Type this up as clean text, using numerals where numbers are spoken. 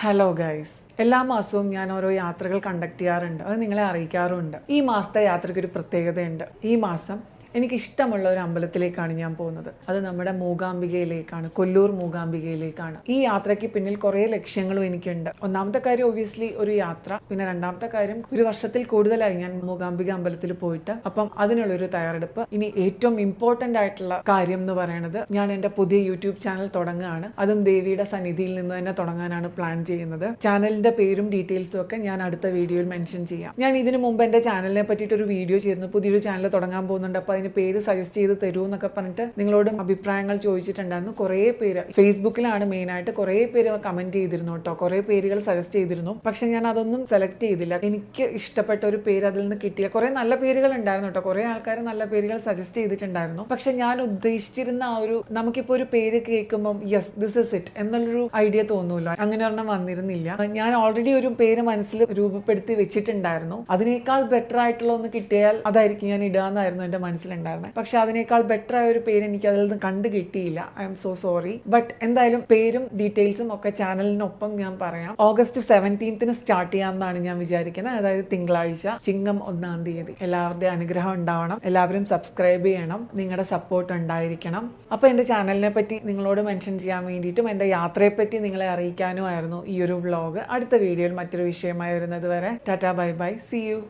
Hello guys, എല്ലാ മാസവും ഞാൻ ഓരോ യാത്രകൾ കണ്ടക്ട് ചെയ്യാറുണ്ട്. അത് നിങ്ങളെ അറിയിക്കാറുമുണ്ട്. ഈ മാസത്തെ യാത്രയ്ക്ക് ഒരു പ്രത്യേകതയുണ്ട്. ഈ മാസം എനിക്കിഷ്ടമുള്ള ഒരു അമ്പലത്തിലേക്കാണ് ഞാൻ പോകുന്നത്. അത് നമ്മുടെ മൂകാംബികയിലേക്കാണ്, കൊല്ലൂർ മൂകാംബികയിലേക്കാണ്. ഈ യാത്രയ്ക്ക് പിന്നിൽ കുറേ ലക്ഷ്യങ്ങളും എനിക്കുണ്ട്. ഒന്നാമത്തെ കാര്യം ഒബ്വിയസ്ലി ഒരു യാത്ര. പിന്നെ രണ്ടാമത്തെ കാര്യം, ഒരു വർഷത്തിൽ കൂടുതലായി ഞാൻ മൂകാംബിക അമ്പലത്തിൽ പോയിട്ട്. അപ്പം അതിനുള്ളൊരു തയ്യാറെടുപ്പ്. ഇനി ഏറ്റവും ഇമ്പോർട്ടൻ്റ് ആയിട്ടുള്ള കാര്യം എന്ന് പറയുന്നത്, ഞാൻ എൻ്റെ പുതിയ യൂട്യൂബ് ചാനൽ തുടങ്ങുകയാണ്. അതും ദേവിയുടെ സന്നിധിയിൽ നിന്ന് തന്നെ തുടങ്ങാനാണ് പ്ലാൻ ചെയ്യുന്നത്. ചാനലിൻ്റെ പേരും ഡീറ്റെയിൽസും ഒക്കെ ഞാൻ അടുത്ത വീഡിയോയിൽ മെൻഷൻ ചെയ്യാം. ഞാൻ ഇതിനു മുമ്പ് എൻ്റെ ചാനലിനെ പറ്റിയിട്ട് ഒരു വീഡിയോ ചെയ്തിരുന്നു. പുതിയൊരു ചാനൽ തുടങ്ങാൻ പോകുന്നുണ്ട്, അപ്പോൾ അതിന് പേര് സജസ്റ്റ് ചെയ്ത് തരൂ എന്നൊക്കെ പറഞ്ഞിട്ട് നിങ്ങളോട് അഭിപ്രായങ്ങൾ ചോദിച്ചിട്ടുണ്ടായിരുന്നു. കുറേ പേര് ഫേസ്ബുക്കിലാണ് മെയിനായിട്ട് കുറേ പേര് കമന്റ് ചെയ്തിരുന്നു കേട്ടോ. കുറേ പേരുകൾ സജസ്റ്റ് ചെയ്തിരുന്നു. പക്ഷെ ഞാൻ അതൊന്നും സെലക്ട് ചെയ്തില്ല. എനിക്ക് ഇഷ്ടപ്പെട്ട ഒരു പേര് അതിൽ നിന്ന് കിട്ടിയ കുറേ നല്ല പേരുകൾ ഉണ്ടായിരുന്നു കേട്ടോ. കുറേ ആൾക്കാർ നല്ല പേരുകൾ സജസ്റ്റ് ചെയ്തിട്ടുണ്ടായിരുന്നു. പക്ഷെ ഞാൻ ഉദ്ദേശിച്ചിരുന്ന ആ ഒരു, നമുക്കിപ്പോൾ ഒരു പേര് കേൾക്കുമ്പോൾ യെസ് ദിസ് ഇസ് ഇറ്റ് എന്നുള്ളൊരു ഐഡിയ തോന്നൂല്ലോ, അങ്ങനെ ഒരെണ്ണം വന്നിരുന്നില്ല. ഞാൻ ഓൾറെഡി ഒരു പേര് മനസ്സിൽ രൂപപ്പെടുത്തി വെച്ചിട്ടുണ്ടായിരുന്നു. അതിനേക്കാൾ ബെറ്റർ ആയിട്ടുള്ള ഒന്ന് കിട്ടിയാൽ അതായിരിക്കും ഞാൻ ഇടുക എന്നായിരുന്നു എൻ്റെ മനസ്സിലുണ്ടായിരുന്നത്. പക്ഷെ അതിനേക്കാൾ ബെറ്റർ ആയ ഒരു പേര് എനിക്ക് അതിൽ നിന്ന് കണ്ടു കിട്ടിയില്ല. I M so sorry. But എന്തായാലും പേരും ഡീറ്റെയിൽസും ഒക്കെ ചാനലിനൊപ്പം ഞാൻ പറയാം. ഓഗസ്റ്റ് 17 സ്റ്റാർട്ട് ചെയ്യാമെന്നാണ് ഞാൻ വിചാരിക്കുന്നത്. അതായത് തിങ്കളാഴ്ച, ചിങ്ങം 1-ാം തീയതി. എല്ലാവരുടെയും അനുഗ്രഹം ഉണ്ടാവണം. എല്ലാവരും സബ്സ്ക്രൈബ് ചെയ്യണം. നിങ്ങളുടെ സപ്പോർട്ട് ഉണ്ടായിരിക്കണം. അപ്പോൾ എൻ്റെ ചാനലിനെ പറ്റി നിങ്ങളോട് മെൻഷൻ ചെയ്യാൻ വേണ്ടിയിട്ടും എൻ്റെ യാത്രയെപ്പറ്റി നിങ്ങളെ അറിയിക്കാനുമായിരുന്നു ഈ ഒരു വ്ളോഗ്. അടുത്ത വീഡിയോയിൽ മറ്റൊരു വിഷയമായി വരുന്നത് വരെ tata bye bye, see U.